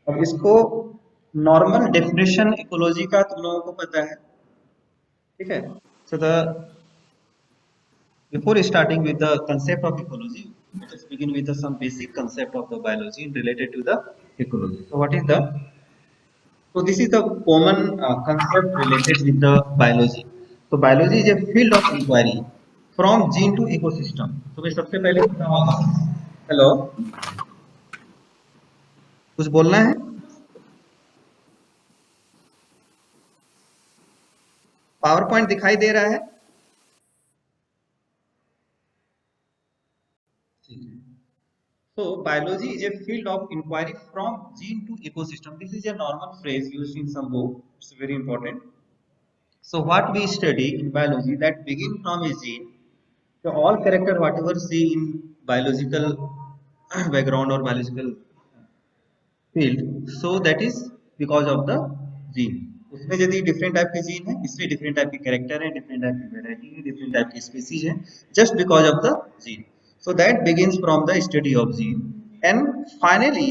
अब इसको normal definition ecology का तुम लोगों को पता है, ठीक है। So the before starting with the concept of ecology, let us begin with some basic concept of the biology related to the ecology. So what is the, so this is the common concept related with the biology. So biology is a field of inquiry from gene to ecosystem. तो मैं सबसे पहले बताऊंगा, hello, कुछ बोलना है? Power point दिखाई दे रहा है? So biology is a field of inquiry from gene to ecosystem. This is a normal phrase used in some book. It's very important. So what we study in biology that begin from a gene. So all character whatever see in biological background or biological field, so that is because of the gene. उसमें यदि different type के gene है, इसमें different type के character है, different type की variety है, different type की स्पीसीज है, just because of the gene. So that begins from the study of gene, and finally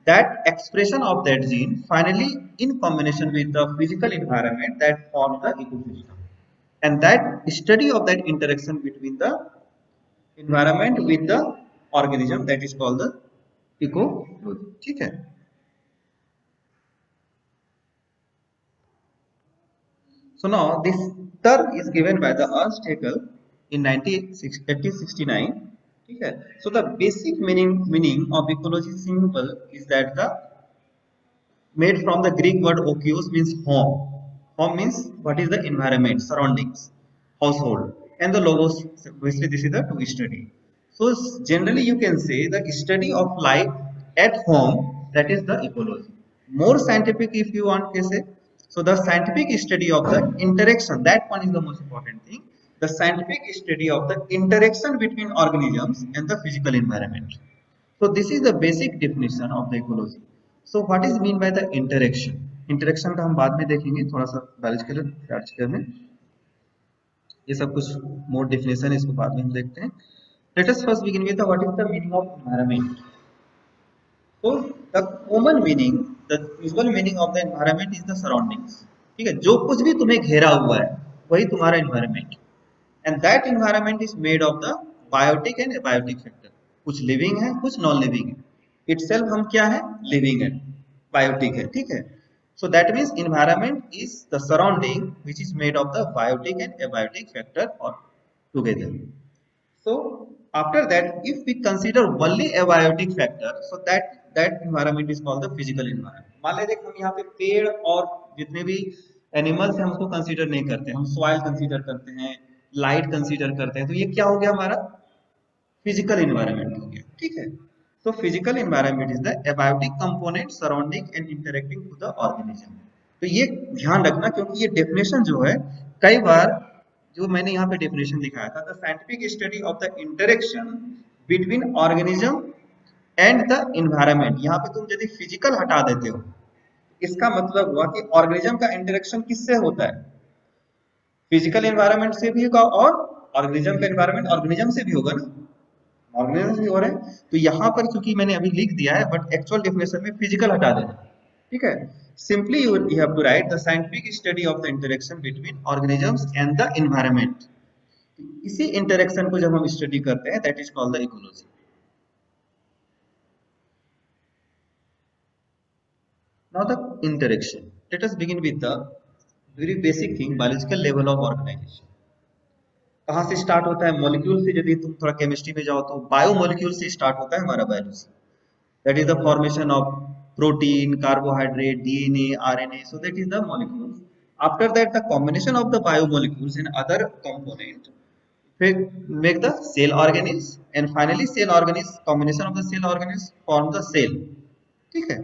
that expression of that gene finally in combination with the physical environment that forms the ecosystem, and that study of that interaction between the environment with the organism, that is called the ecology. ठीक है. So now this term is given by the Ernst Haeckel in 1869. ठीक है. So the basic meaning of ecology symbol is that the made from the Greek word okios means home. Home means what is the environment, surroundings, household, and the logos. Obviously, this is the to study. So generally, you can say the study of life at home, that is the ecology. More scientific, if you want to say. So the scientific study of the interaction, that one is the most important thing. The scientific study of the interaction between organisms and the physical environment. So this is the basic definition of the ecology. So what is mean by the interaction? Interaction का हम बाद में देखेंगे, थोड़ा सा biological में ये सब कुछ मोर definition है, इसको बाद में हम देखते हैं. Let us first begin with the what is the meaning of environment. So the common meaning, the usual meaning of the environment is the surroundings. ठीक है, जो कुछ भी तुम्हें घेरा हुआ है वही तुम्हारा environment. And that environment is made of the biotic and abiotic factor. कुछ लिविंग है, कुछ नॉन लिविंग है. Itself हम क्या है? लिविंग है, बायोटिक है. ठीक है. So that means environment is the surrounding which is made of the biotic and abiotic factor or together. So after that, if we consider only abiotic factor, so that environment is called the physical environment. मान लेते हम यहाँ पे पेड़ और जितने भी animals हैं हम उसको कंसीडर नहीं करते, हम सॉइल कंसीडर करते हैं, लाइट कंसीडर करते हैं, तो ये क्या हो गया हमारा? फिजिकल एनवायरनमेंट हो गया. ठीक है. तो physical environment is the abiotic component surrounding and interacting to the organism. तो ये ध्यान रखना, क्योंकि ये डेफिनेशन जो है कई बार जो मैंने यहाँ पे डेफिनेशन दिखाया था, the scientific study of the interaction between organism and the environment. यहाँ पे तुम यदि फिजिकल हटा देते हो, इसका मतलब हुआ कि ऑर्गेनिज्म का इंटरेक्शन किससे होता है? फिजिकल एनवायरनमेंट से भी होगा और ऑर्गेनिज्म का एनवायरनमेंट ऑर्गेनिज्म से भी होगा ना, ऑर्गेनिज्म भी हो रहे हैं. तो यहाँ पर चूंकि मैंने अभी लिख दिया है, बट एक्चुअल डेफिनेशन में फिजिकल हटा देना. ठीक है. Simply you have to write the scientific study of the interaction between organisms and the environment. इसी इंटरेक्शन को जब हम स्टडी करते हैं, that is called the ecology. Now the interaction, let us begin with the very basic thing, biological level of organisation. कहाँ से start होता है? मॉलिक्यूल से. यदि तुम थोड़ा केमिस्ट्री में जाओ तो बायो मॉलिक्यूल से स्टार्ट होता है हमारा biology. That is the formation of protein, carbohydrate, DNA, RNA. So that is the molecules. After that, the combination of the biomolecules and other component make the cell organisms, and finally cell organisms, combination of the cell organisms form the cell. ठीक है.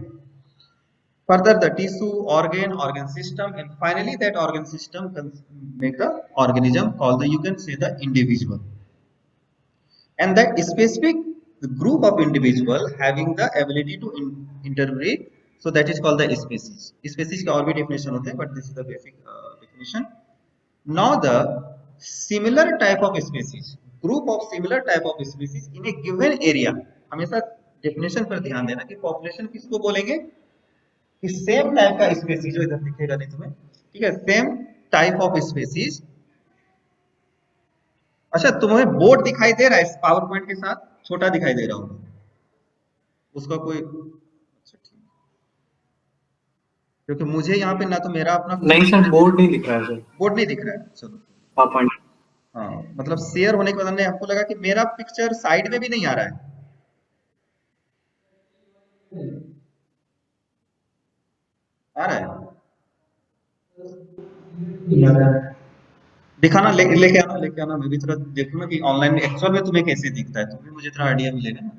Further the tissue, organ system, and finally that organ system can make the organism called the, you can say, the individual. And that specific group of individual having the ability to interbreed, so that is called the species. Species का और भी definition होते हैं, but this is the basic definition. Now the similar type of species, group of similar type of species in a given area. हमेशा definition पर ध्यान देना कि population किसको बोलेंगे? सेम टाइप का स्पेसीज जो इधर दिखेगा नहीं तुम्हें, ठीक है, सेम टाइप ऑफ स्पेसीज। अच्छा तुम्हें बोर्ड दिखाई दे रहा है इस पावर पॉइंट के साथ, छोटा दिखाई दे रहा होगा उसका कोई, अच्छा ठीक, क्योंकि मुझे यहाँ पे ना तो मेरा अपना नहीं सर, बोर्ड नहीं दिख रहा है सर। बोर्ड नहीं दिख रहा है, चलो। पावर हाँ मतलब शेयर होने के बाद में हमको लगा कि मेरा पिक्चर साइड में भी नहीं आ रहा है। आ रहा है, दिखाना, लेके आना, मैं भी थोड़ा देखूंगा कि ऑनलाइन में एक्चुअल में तुम्हें कैसे दिखता है, तो भी मुझे थोड़ा आइडिया मिलेगा ना।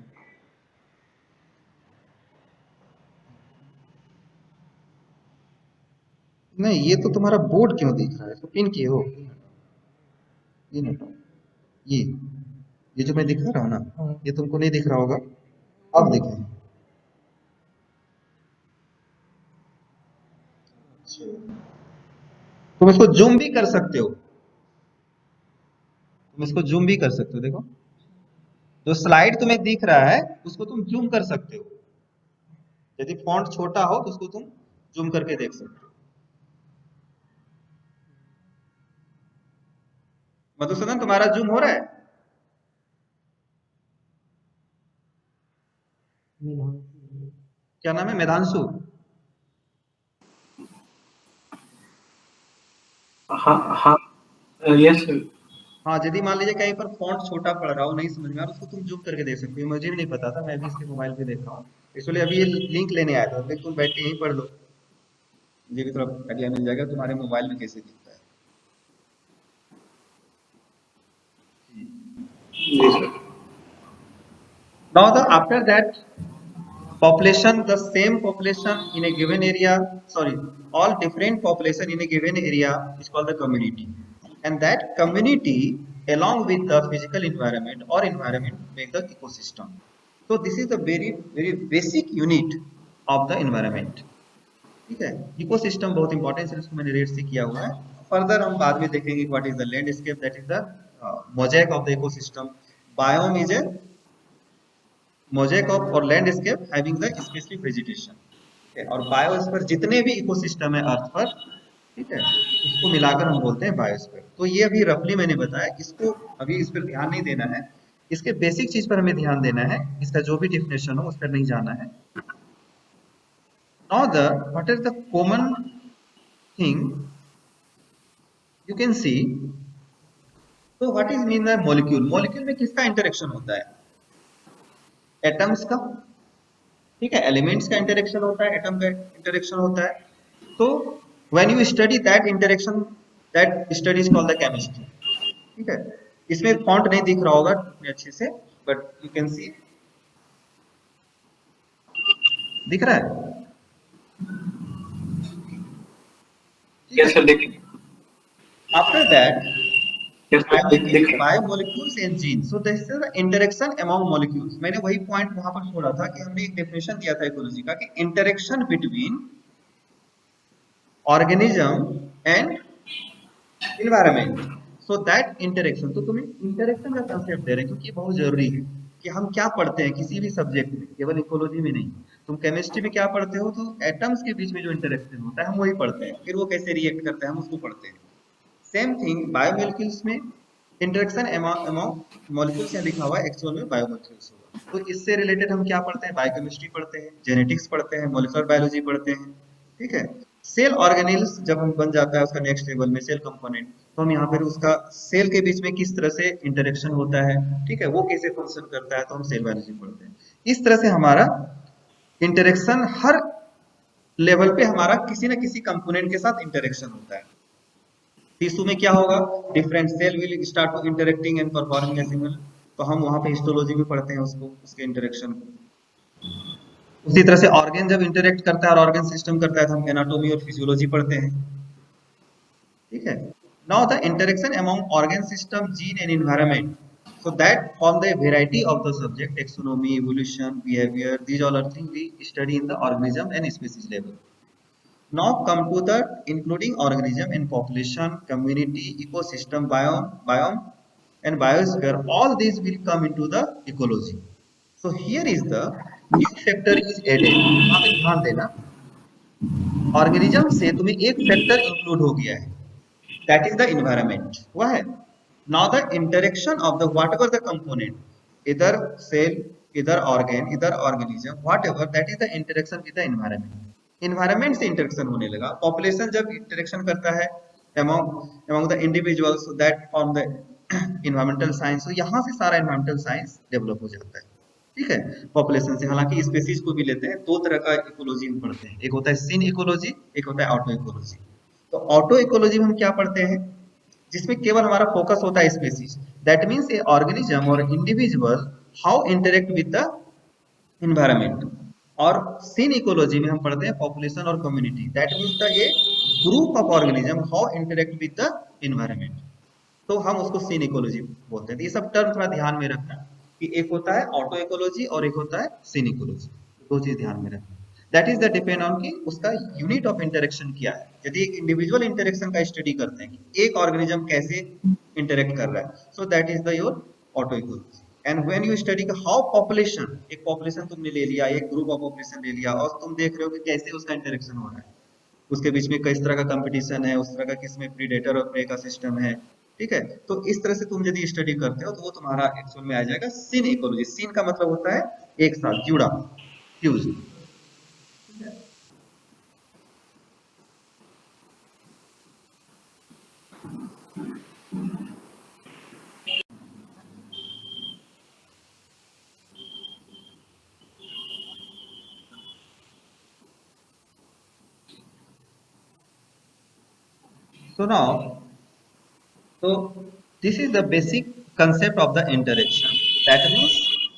नहीं ये तो तुम्हारा बोर्ड क्यों दिख रहा है, तो पिन किए हो, ये नहीं, ये ये जो मैं दिखा रहा हूँ ना, ये तुमको नहीं दिख रहा होगा, अब दिखे। तुम इसको जूम भी कर सकते हो, तुम इसको जूम भी कर सकते हो, देखो जो स्लाइड तुम्हें दिख रहा है उसको तुम जूम कर सकते हो, यदि फॉन्ट छोटा हो तो उसको तुम जूम करके देख सकते हो। मधुसूदन तुम्हारा जूम हो रहा है? क्या नाम है, मेधांशु? हाँ हाँ, यस सर। हाँ यदि मान लीजिए कहीं पर फॉन्ट छोटा पड़ रहा हो, नहीं समझ में आ रहा, उसको तुम जूम करके देख सकते हो, मुझे भी नहीं पता था, मैं भी इसके मोबाइल पे देख रहा हूँ, इसलिए अभी ये लिंक लेने आया था, तुम बैठ के यहीं पढ़ लो, मुझे भी थोड़ा आइडिया मिल जाएगा तुम्हारे मोबाइल में कैसे दिखता है। जी sir. Now the after that population, the same population in a given area, sorry, all different population in a given area is called the community, and that community along with the physical environment or environment make the ecosystem. So this is the very basic unit of the environment, ठीक है। Ecosystem बहुत important है, इसको मैंने rate से किया हुआ है, फर्दर हम बाद में देखेंगे what is the landscape, that is the mosaic of the ecosystem. Biome is a mosaic of और landscape having the specific vegetation, ठीक है, और बायोस्फीयर जितने भी इकोसिस्टम है अर्थ पर, ठीक है, उसको मिलाकर हम बोलते हैं बायोस्फीयर। तो ये अभी रफली मैंने बताया, इसको अभी इस पर ध्यान नहीं देना है, इसके बेसिक चीज पर हमें ध्यान देना है, इसका जो भी डिफिनेशन हो उस पर नहीं जाना है। Now the what is the common thing you can see, तो what is mean the molecule, molecule में किसका इंटरेक्शन होता है, एटम्स का, ठीक है, एलिमेंट्स का इंटरेक्शन होता है, एटम का इंटरेक्शन होता है। तो when you study that interaction, that study is called the chemistry, ठीक है। इसमें फॉन्ट नहीं दिख रहा होगा इतने अच्छे से, बट यू कैन सी, दिख रहा है, ठीक यस है। सर, देखिए। आफ्टर दैट यस सर, दिख रहा है। Biomolecules and gene, so this is the interaction among molecules. मैंने वही पॉइंट वहां पर छोड़ा था कि हमने एक डेफिनेशन दिया था इकोलॉजी का कि interaction between organism and environment, so that interaction, तो तुम्हें इंटरेक्शन का कंसेप्ट दे रहे हैं क्योंकि ये बहुत जरूरी है कि हम क्या पढ़ते हैं किसी भी सब्जेक्ट में, केवल इकोलॉजी में नहीं। तुम केमिस्ट्री में क्या पढ़ते हो, तो एटम्स के बीच में जो इंटरेक्शन होता है हम वही पढ़ते हैं, फिर वो कैसे रिएक्ट करते हैं हम उसको पढ़ते हैं। सेम थिंग बायोमोलिक्यूल्स में, इंटरेक्शन अमंग मॉलिक्यूल्स यहाँ लिखा हुआ है, एक्चुअल में बायोमोलिक्यूल्स होगा। तो इससे रिलेटेड हम क्या पढ़ते हैं, बायोकेमिस्ट्री पढ़ते हैं, जेनेटिक्स पढ़ते हैं, मॉलिक्यूलर बायोलॉजी पढ़ते हैं, ठीक है। सेल ऑर्गेनेल्स जब हम बन जाता है उसका नेक्स्ट लेवल में सेल कंपोनेंट, तो हम यहाँ पर उसका सेल के बीच में किस तरह से इंटरेक्शन होता है, ठीक है, वो कैसे फंक्शन करता है, तो हम सेल बायोलॉजी पढ़ते हैं। इस तरह से हमारा इंटरेक्शन हर लेवल पे हमारा किसी न किसी कंपोनेंट के साथ इंटरेक्शन होता है। टिश्यू में क्या होगा, different cell will start to interacting and performing a signal, तो हम वहां पे हिस्टोलॉजी में पढ़ते हैं उसको, उसके इंटरेक्शन को। उसी तरह से ऑर्गन जब इंटरेक्ट करता है और ऑर्गन सिस्टम करता है तो हम एनाटॉमी और फिजियोलॉजी पढ़ते हैं, ठीक है। Now the interaction among organ system gene and environment, so that form the variety of the subject, taxonomy, evolution, behavior, these all are things we study in the organism and species level. Now come to the including organism and population, community, ecosystem, biome and biosphere. All these will come into the ecology. So here is the new factor is added. वहाँ पे ध्यान देना, organism से तुम्हें एक factor include हो गया है, दैट इज द इन्वायरमेंट, वह है। Now the interaction of the what ever the component, इधर सेल, इधर ऑर्गेन, इधर organism, what ever, that is the interaction with the environment. Environment से इंटरेक्शन होने लगा, पॉपुलेशन जब इंटरेक्शन करता है among the individuals, so that form the environmental science, so यहाँ से सारा environmental science डेवलप हो जाता है, ठीक है। पॉपुलेशन से, हालांकि स्पेसीज को भी लेते हैं, दो तरह का इकोलॉजी हम पढ़ते हैं, एक होता है सीन इकोलॉजी, एक होता है ऑटो इकोलॉजी। तो ऑटो इकोलॉजी में हम क्या पढ़ते हैं, जिसमें केवल हमारा फोकस होता है species, that means a organism और individual how interact with the environment. और सीन इकोलॉजी में हम पढ़ते हैं पॉपुलेशन और community, that means the a group of organism how interact with the environment, तो हम उसको सीन इकोलॉजी बोलते हैं। तो ये सब टर्म थोड़ा ध्यान में रखना कि एक होता है ऑटो इकोलॉजी और एक होता है सीन इकोलॉजी, दो चीज ध्यान में रखना। That is the depend on कि उसका यूनिट ऑफ इंटरेक्शन क्या है। यदि एक इंडिविजुअल इंटरेक्शन का स्टडी करते हैं कि एक ऑर्गेनिज्म कैसे इंटरेक्ट कर रहा है, so that is the your auto ecology. And when you study how population, एक पॉपुलेशन तुमने ले लिया, एक ग्रुप ऑफ पॉपुलेशन ले लिया, और तुम देख रहे हो कि कैसे उसका इंटरेक्शन हो रहा है, उसके बीच में किस तरह का कंपटीशन है, उस तरह का किसमें प्रीडेटर और प्रे का सिस्टम है, ठीक है। तो इस तरह से तुम यदि स्टडी करते हो तो वो तुम्हारा एक्चुअल में आ जाएगा सीन इकोलॉजी। सीन का मतलब होता है एक साथ जुड़ा, fuse. So now, so this is the basic concept of the interaction. That means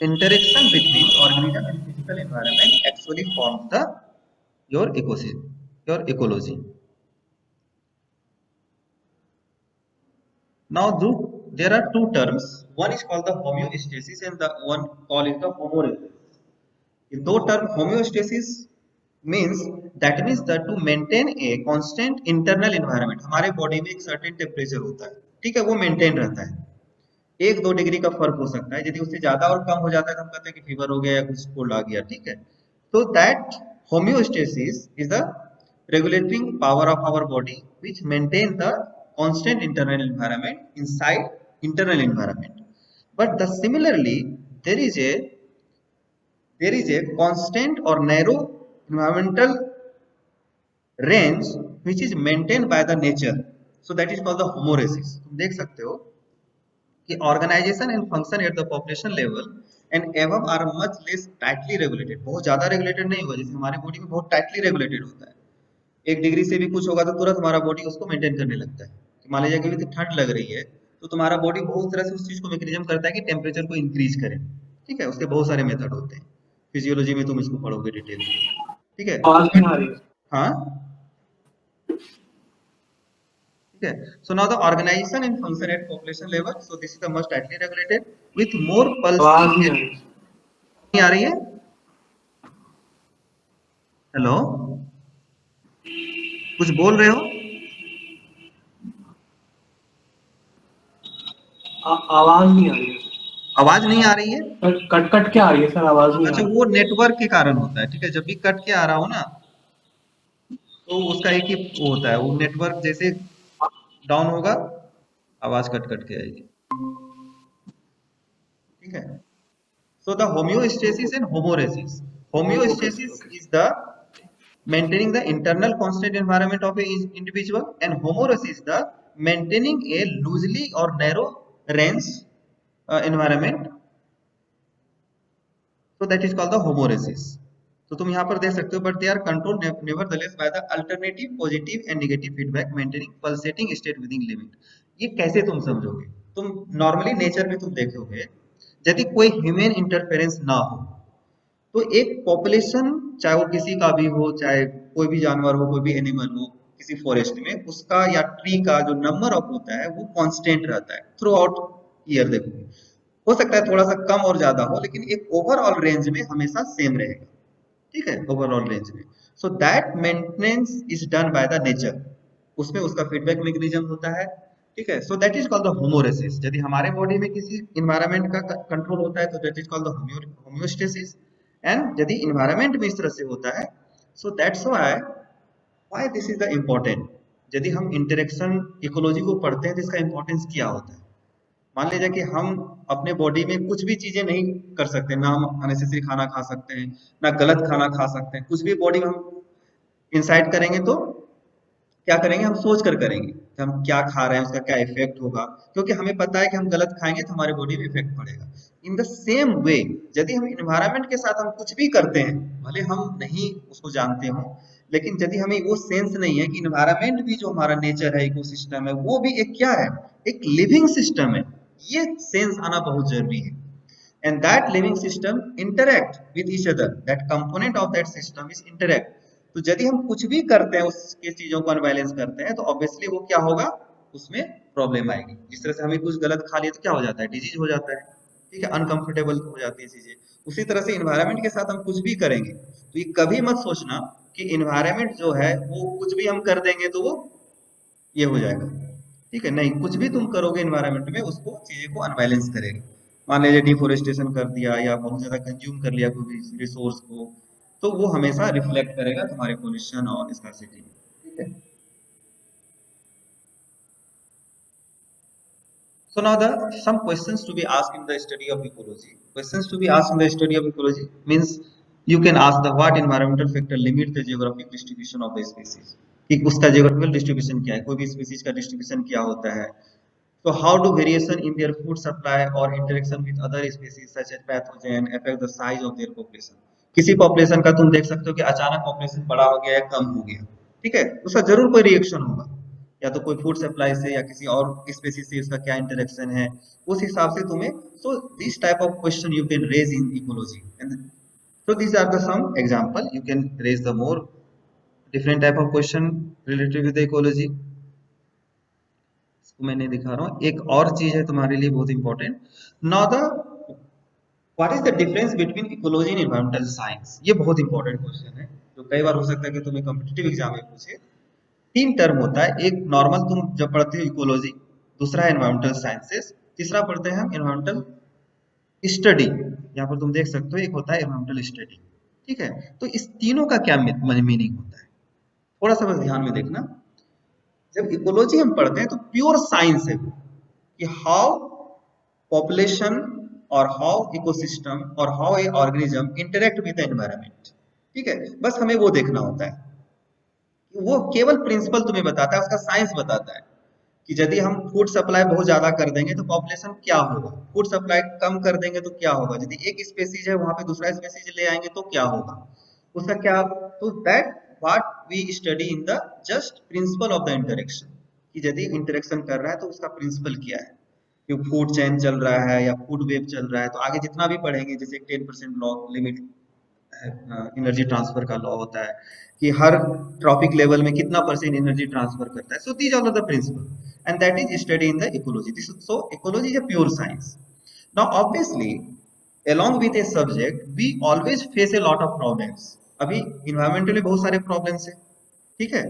interaction between organism and physical environment actually forms the your ecosystem, your ecology. Now, there are two terms. One is called the homeostasis and the one called is the homoresis. In those term, homeostasis means that means that to maintain a constant internal environment, हमारे body में एक certain temperature होता है, ठीक है, वो maintain रहता है। एक दो डिग्री का फर्क हो सकता है, यदि उससे ज्यादा और कम हो जाता है तो हम कहते हैं कि फीवर हो गया या कुछ कोल्ड आ गया, ठीक है। तो that homeostasis is the regulating power of our body which maintain the constant internal environment inside internal environment. But the similarly there is a constant or narrow environmental range which is maintained by the nature, so that is called the homoresis। तुम देख सकते हो कि organisation and function at the population level and एवं are much less tightly regulated, बहुत ज्यादा regulated नहीं होगा, जैसे हमारे बॉडी में बहुत टाइटली रेगुलेटेड होता है, एक डिग्री से भी कुछ होगा तो तुरंत हमारा बॉडी उसको मेंटेन करने लगता है। कि मान लीजिए कि ठंड लग रही है तो तुम्हारा बॉडी बहुत तरह से उस चीज को मैकेनिज्म करता है कि टेम्परेचर को इंक्रीज करे, ठीक है। उसके बहुत सारे मेथड होते हैं, फिजियोलॉजी में तुम इसको पढ़ोगे डिटेल में, ठीक है। आवाज नहीं आ रही है। हाँ, ठीक है। So now the organisation and function at population level, so this is the most tightly regulated with more आवाज पल्सिंग। नहीं आ रही। नहीं आ रही है? हेलो, कुछ बोल रहे हो? आवाज नहीं आ रही है। आवाज नहीं आ रही है? कट कट के आ रही है सर, आवाज नहीं आ अच्छा, रही। वो नेटवर्क के कारण होता है, ठीक है। जब भी कट के आ रहा हो ना तो उसका एक ही वो होता है, वो नेटवर्क जैसे डाउन होगा आवाज कट कट के आएगी, ठीक है। So the homeostasis and homeorhesis, homeostasis is the maintaining the internal constant environment of a individual, and homoresis the maintaining a loosely or narrow range environment, so that is called the homoresis। तो तुम यहाँ पर देख सकते हो, but they are controlled nevertheless by the alternative positive and negative feedback maintaining pulsating state within limit। ये कैसे तुम समझोगे, तुम नॉर्मली नेचर में तुम देखोगे यदि कोई ह्यूमन इंटरफेरेंस ना हो तो एक पॉपुलेशन, चाहे वो किसी का भी हो, चाहे कोई भी जानवर हो, कोई भी एनिमल हो, किसी फॉरेस्ट में उसका या ट्री का जो नंबर ऑफ होता है वो कांस्टेंट रहता है थ्रू आउट ईयर। देखोगे हो सकता है थोड़ा सा कम और ज्यादा हो, लेकिन एक ओवरऑल रेंज में हमेशा सेम रहेगा, ठीक है, ओवरऑल रेंज में। So that maintenance is done by the nature, उसमें उसका फीडबैक मैकेनिज्म होता है, ठीक है। So that is called the homeorhesis. यदि हमारे बॉडी में किसी इन्वायरमेंट का कंट्रोल होता है तो that is called the homeostasis. And यदि इन्वायरमेंट में इस तरह से होता है, so that's why why this is the important. यदि हम इंटरेक्शन इकोलॉजी को पढ़ते हैं तो इसका इंपॉर्टेंस क्या होता है। मान लीजिए कि हम अपने बॉडी में कुछ भी चीजें नहीं कर सकते, ना हम अननेसेसरी खाना खा सकते हैं, ना गलत खाना खा सकते हैं, कुछ भी बॉडी में हम इंसाइट करेंगे तो क्या करेंगे, हम सोच कर करेंगे कि हम क्या खा रहे हैं, उसका क्या इफेक्ट होगा, क्योंकि हमें पता है कि हम गलत खाएंगे तो हमारे बॉडी में इफेक्ट पड़ेगा। इन द सेम वे यदि हम इन्वायरमेंट के साथ हम कुछ भी करते हैं, भले हम नहीं उसको जानते हो, लेकिन यदि हमें वो सेंस नहीं है कि इन्वायरमेंट भी जो हमारा नेचर है, इकोसिस्टम है, वो भी एक क्या है, एक लिविंग सिस्टम है, ये सेंस आना बहुत जरूरी है। And that living system interact with each other, that component of that system is interact। तो यदि हम कुछ भी करते हैं उसके चीजों को अनबैलेंस करते हैं तो ऑब्वियसली वो क्या होगा, उसमें प्रॉब्लम आएगी। जिस तरह से हमें कुछ गलत खा लिया तो क्या हो जाता है, डिजीज हो जाता है, ठीक है, अनकंफर्टेबल हो जाती है चीजें। उसी तरह से इन्वायरमेंट के साथ हम कुछ भी करेंगे तो ये कभी मत सोचना कि इन्वायरमेंट जो है वो कुछ भी हम कर देंगे तो वो ये हो जाएगा, ठीक है, नहीं, कुछ भी तुम करोगे इन्वायरमेंट में उसको चीजें को अनबैलेंस करेगा। मान लीजिए डिफोरेस्टेशन कर दिया या बहुत ज्यादा कंज्यूम कर लिया कोई रिसोर्स को, तो वो हमेशा रिफ्लेक्ट करेगा तुम्हारे पोल्यूशन और स्कार्सिटी में, ठीक है। So now the some questions to be asked in the study of ecology. Questions to be asked in the study of ecology means you can ask the what environmental factor limit the geographic distribution of the species, कि उसका geographical distribution क्या है, कोई भी species का distribution क्या होता है। So how do variation in their food supply or interaction with other species such as pathogen affect the size of their population? किसी पॉपुलेशन का तुम देख सकते हो कि अचानक पॉपुलेशन बड़ा हो गया या कम हो गया, ठीक है, उसका जरूर कोई रिएक्शन होगा, या तो कोई फूड सप्लाई से या किसी और स्पेसीज से उसका क्या इंटरेक्शन है, उस हिसाब से तुम्हें, so this type of question you can raise in ecology. And so these are the some example you can raise the more different type of question related with the ecology। इसको मैं नहीं दिखा रहा हूँ, एक और चीज है तुम्हारे लिए बहुत important. Now the what is the difference between ecology and environmental science, ये बहुत इंपॉर्टेंट क्वेश्चन है जो कई बार हो सकता है कि तुम्हें कॉम्पिटिटिव एग्जाम में पूछे। तीन टर्म होता है, एक नॉर्मल तुम जब पढ़ते हो इकोलॉजी, दूसरा है एनवायरमेंटल साइंसेस, तीसरा पढ़ते हैं हम एनवायरमेंटल स्टडी। यहाँ पर तुम देख सकते हो एक होता है एनवायरमेंटल स्टडी, ठीक है। तो इस तीनों का क्या मीनिंग होता है, थोड़ा सा बस ध्यान में देखना। जब इकोलॉजी हम पढ़ते हैं तो प्योर साइंस है वो, कि हाउ पॉपुलेशन और हाउ इकोसिस्टम और how a organism interact with the environment, ठीक है, बस हमें वो देखना होता है। वो केवल प्रिंसिपल तुम्हें बताता है, उसका साइंस बताता है कि यदि हम फूड सप्लाई बहुत ज्यादा कर देंगे तो पॉपुलेशन क्या होगा, फूड सप्लाई कम कर देंगे तो क्या होगा, यदि एक स्पेसीज है वहां पे दूसरा स्पेसीज ले आएंगे तो क्या होगा, उसका क्या, तो that what we study in the just principle of the interaction, कि यदि इंटरेक्शन कर रहा है तो उसका प्रिंसिपल क्या है, कि फूड चेन चल रहा है या फूड वेब चल रहा है, तो आगे जितना भी पढ़ेंगे, जैसे 10% लॉ लिमिट एनर्जी ट्रांसफर का लॉ होता है कि हर ट्रॉपिक लेवल में कितना परसेंट एनर्जी ट्रांसफर करता है, so these all are the principle and that is study in the ecology. So ecology is a pure science. Now obviously along with a subject we always face a lot of problems। अभी environmental में बहुत सारे problems हैं, ठीक है,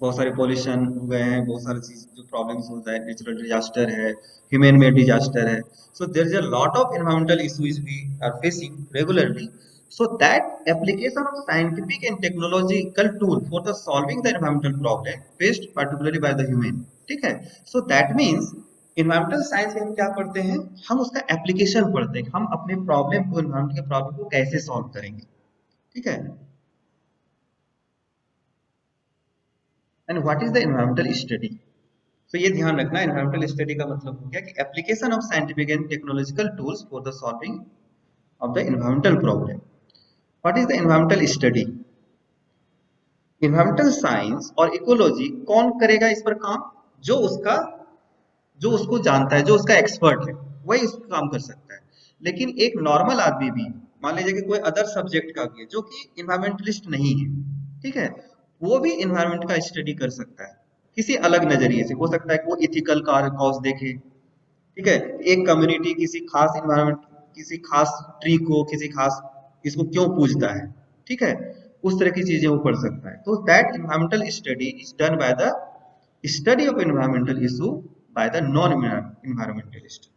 बहुत सारे pollution हो गए हैं, बहुत सारे चीज जो प्रॉब्लम्स होता है, नेचुरल डिजास्टर है, ह्यूमन मेड डिजास्टर है, so there is a lot of environmental issues we are facing regularly. So that application of scientific and technological tool for the solving the environmental problem faced particularly by the human, ठीक है। So that means environmental science में हम क्या पढ़ते हैं, हम उसका application पढ़ते हैं, हम अपने प्रॉब्लम को, environment के प्रॉब्लम को कैसे सॉल्व करेंगे, ठीक है। And what is the environmental study, तो ये ध्यान रखना, एनवायरमेंटल स्टडी का मतलब हो गया कि application of scientific and technological tools for the solving of the environmental problem. What is the environmental study, environmental science और इकोलॉजी कौन करेगा इस पर काम, जो उसका, जो उसको जानता है, जो उसका एक्सपर्ट है, वही उस काम कर सकता है। लेकिन एक नॉर्मल आदमी भी, मान लीजिए कि कोई अदर सब्जेक्ट का भी है जो कि इन्वायरमेंटलिस्ट नहीं है, ठीक है, वो भी इन्वायरमेंट का स्टडी कर सकता है किसी अलग नजरिए से। हो सकता है कि वो इथिकल कॉज देखे, ठीक है, एक कम्युनिटी किसी खास इन्वायरमेंट, किसी खास ट्री को, किसी खास इसको क्यों पूजता है, ठीक है, उस तरह की चीजें वो पढ़ सकता है। तो that environmental study is done by the study of environmental issue by the non environmentalist.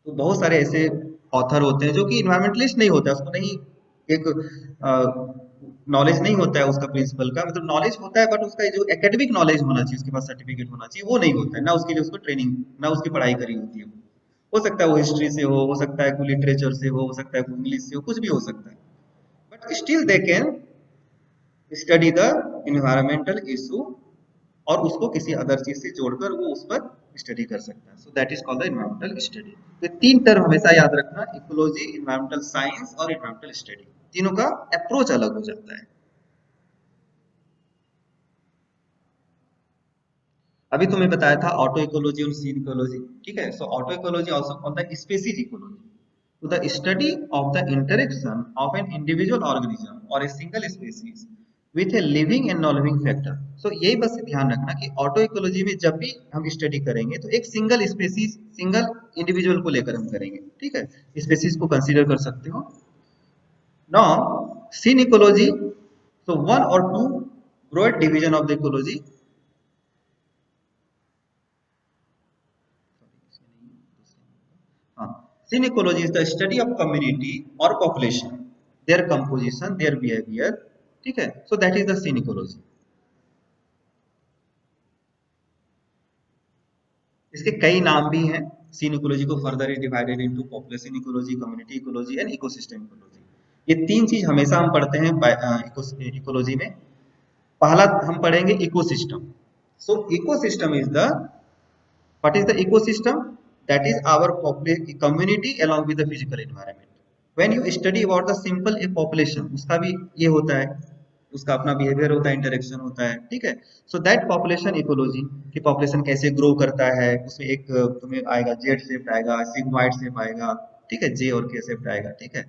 तो बहुत सारे ऐसे ऑथर होते हैं जो कि इन्वायरमेंटलिस्ट नहीं होता, उसको नहीं एक नॉलेज नहीं होता है उसका प्रिंसिपल का, मतलब नॉलेज होता है बट उसका जो एकेडमिक नॉलेज होना चाहिए, उसके पास सर्टिफिकेट होना चाहिए, वो नहीं होता है ना, उसके लिए उसको ट्रेनिंग ना उसकी पढ़ाई करी होती है। हो सकता है वो हिस्ट्री से हो सकता है कोई लिटरेचर से हो सकता है कोई इंग्लिश से हो, कुछ भी हो सकता है, but still they can study the environmental issue और उसको किसी अदर चीज से जोड़कर वो उस पर स्टडी कर सकता है। So that is called the environmental study. तो तीन टर्म हमेशा याद रखना, इकोलॉजी, इन्वायरमेंटल साइंस और इन्वायरमेंटल स्टडी, तीनों का अप्रोच अलग हो जाता है। अभी तुम्हें बताया था ऑटो इकोलॉजी और सीन इकोलॉजी, ठीक है। So autecology also called the species ecology, to the study of the interaction of an individual organism or a single species with a living and non-living factor। so यही बस ध्यान रखना कि auto ecology में जब भी हम study करेंगे तो एक सिंगल स्पेसीज, सिंगल इंडिविजुअल को लेकर हम करेंगे, ठीक है, स्पेसीज को कंसीडर कर सकते हो। Now seen ecology, so one or two broad division of the ecology। हाँ, synecology is the study of community और population, their composition, their behaviour, ठीक है। So that is the synecology. इसके कई नाम भी हैं। सीन इकोलॉजी को further divided into population ecology, community ecology and ecosystem ecology. ये तीन चीज हमेशा हम पढ़ते हैं इकोलॉजी में। पहला हम पढ़ेंगे ecosystem. So ecosystem is the, what is the ecosystem? That is our community along with the physical environment। when you study about the simple a population, उसका भी ये होता है, उसका अपना बिहेवियर होता है, इंटरेक्शन होता है, ठीक है। सो दैट पॉपुलेशन इकोलॉजी, कि पॉपुलेशन कैसे ग्रो करता है, उसमें एक तुम्हें आएगा जेड शेप आएगा, सिग्मॉइड शेप आएगा, ठीक है, जे और के शेप आएगा, ठीक है।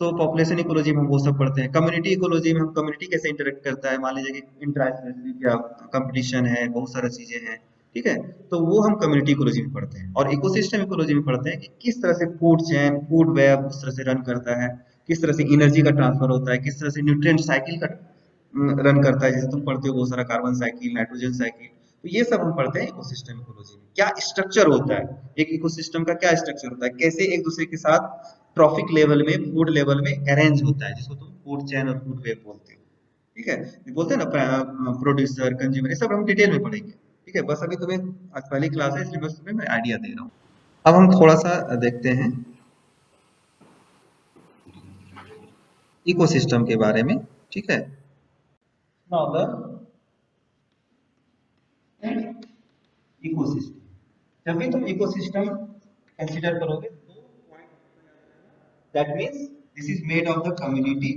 सो पॉपुलेशन इकोलॉजी में हम वो सब पढ़ते हैं। कम्युनिटी इकोलॉजी में हम कम्युनिटी कैसे इंटरेक्ट करता है, मान लीजिए कि इंट्रा या कंपटीशन है, बहुत सारी चीजें हैं, ठीक है, तो वो हम कम्युनिटी इकोलॉजी में पढ़ते हैं। और इकोसिस्टम इकोलॉजी में पढ़ते हैं कि किस तरह से फूड चेन, फूड वेब उस तरह से रन करता है, किस तरह से एनर्जी का ट्रांसफर होता है, किस तरह से न्यूट्रिएंट साइकिल का रन करता है, जैसे तुम पढ़ते हो बहुत सारा कार्बन साइकिल, नाइट्रोजन साइकिल, तो ये सब हम पढ़ते हैं इकोसिस्टम इकोलॉजी में। क्या स्ट्रक्चर होता है एक इकोसिस्टम का, क्या स्ट्रक्चर होता है, कैसे एक दूसरे के साथ ट्रॉफिक लेवल में, फूड लेवल में अरेंज होता है, जिसको तुम फूड चेन और फूड वेब बोलते हो, ठीक है। ये बोलते हैं ना प्रोड्यूसर, कंज्यूमर, ये सब हम डिटेल में पढ़ेंगे, ठीक है। बस अभी तुम्हें आज पहली क्लास है इसलिए बस तुम्हें मैं आइडिया दे रहा हूँ। अब हम थोड़ा सा देखते हैं इकोसिस्टम के बारे में, ठीक है। नाउ द इकोसिस्टम, जब भी तुम इकोसिस्टम कंसीडर करोगे, दो point, that means this is made of the community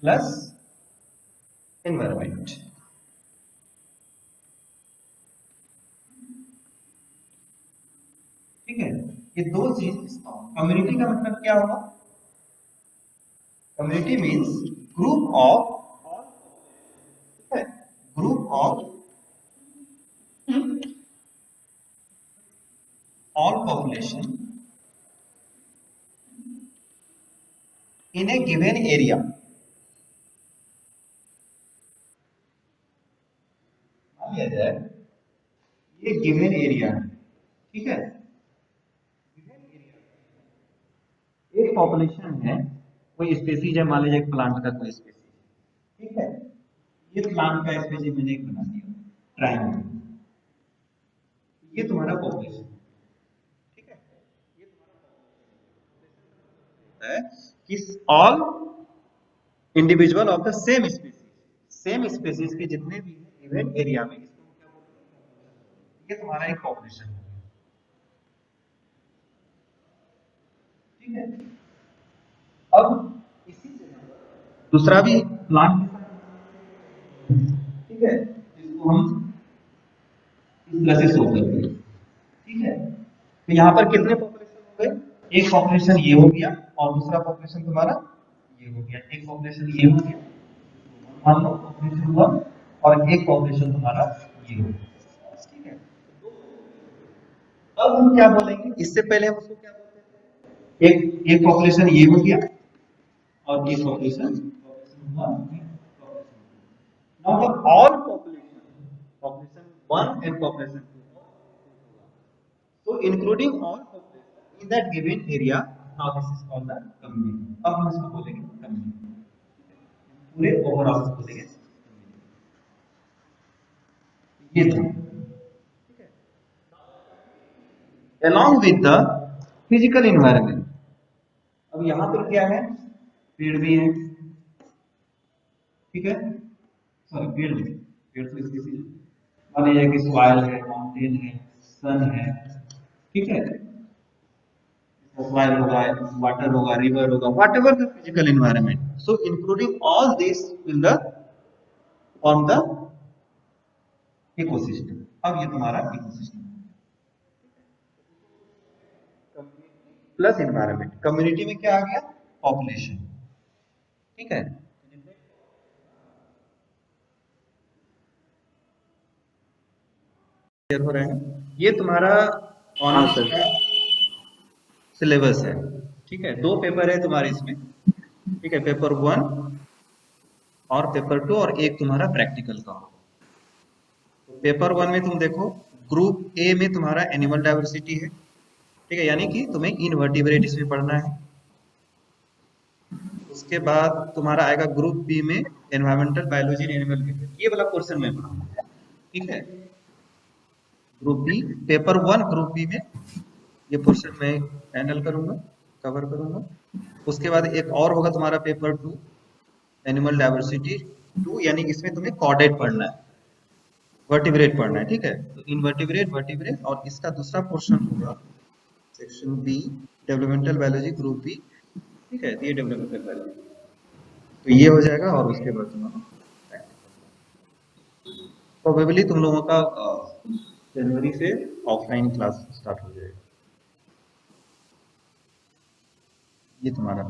plus environment, ठीक है। ये दो चीज, कम्युनिटी का मतलब क्या होगा, कम्युनिटी मींस ग्रुप ऑफ, ठीक है, group of all population in a given area। मान लिया जाए ये गिवन एरिया है, ठीक है, एक पॉपुलेशन है, कोई स्पेसीज है, मान लीजिए एक प्लांट का कोई स्पेसीज, ठीक है, ये प्लांट का स्पेसीज मैंने एक बना दिया ट्रायंगल, ये तुम्हारा पॉपुलेशन, ठीक है, ये तुम्हारा है कि all individual of the same species, same species के जितने भी गिवन एरिया में, इसको क्या बोलते हैं, ये तुम्हारा एक पॉपुलेशन है, ठीक है। अब इसी जगह दूसरा भी प्लांट, ठीक है, जिसको हम इस तरह से शो करते हैं, ठीक है। तो यहाँ पर कितने पॉपुलेशन हो गए, एक पॉपुलेशन ये हो गया और दूसरा पॉपुलेशन तुम्हारा ये हो गया, एक पॉपुलेशन ये हो गया, मान लो पॉपुलेशन वन, और एक पॉपुलेशन तुम्हारा ये हो गया, ठीक है। अब हम क्या बोलेंगे, इससे पहले हम उसको क्या बोलते हैं, एक पॉपुलेशन ये हो गया और एक population one, now the all population 1 and population 2, so including all population in that given area, now this is called the community. अब हम इसको बोलेंगे कम्युनिटी, पूरे ओवरऑल को बोलेंगे ये था, ठीक है। along with the physical environment, अब यहाँ पर क्या है, पेड़ भी है, ठीक है, सॉरी पेड़ नहीं, पेड़ तो इसकी सी मान लीजिए कि सॉइल है, माउंटेन है, सन है, ठीक है, सॉइल होगा, वाटर होगा, रिवर होगा, what ever the physical environment, so including all this will the form the ecosystem. अब ये तुम्हारा इकोसिस्टम प्लस एनवायरनमेंट, कम्युनिटी में क्या आ गया, पॉपुलेशन, ठीक है। क्लियर हो रहा है, ये तुम्हारा हाँ ऑनर्स सर। का सिलेबस है, ठीक है। दो पेपर है तुम्हारे इसमें, ठीक है, पेपर 1 और पेपर 2, और एक तुम्हारा प्रैक्टिकल का होगा। तो पेपर 1 में तुम देखो, ग्रुप ए में तुम्हारा एनिमल डाइवर्सिटी है, ठीक है, यानी कि तुम्हें इनवर्टिब्रेट इसमें पढ़ना है। उसके बाद तुम्हारा आएगा ग्रुप बी में environmental biology and animal behaviour, ये वाला पोर्शन में पढ़ाऊंगा, ठीक है। Group B, paper 1 group B में ये पोर्शन में हैंडल करूंगा, कवर करूंगा। उसके बाद एक और होगा तुम्हारा पेपर 2 एनिमल डाइवर्सिटी 2, यानी इसमें तुम्हें कॉर्डेट पढ़ना है, वर्टिब्रेट पढ़ना है, ठीक है। तो इनवर्टिब्रेट, वर्टिब्रेट, और इसका दूसरा पोर्शन होगा section B developmental biology group B, ठीक है, ये डेवलपमेंटल बायोलॉजी, तो ये हो जाएगा। और उसके बाद तुम्हारा प्रोबेबली तुम लोगों का जनवरी से ऑफलाइन क्लास स्टार्ट हो जाएगा, ये तुम्हारा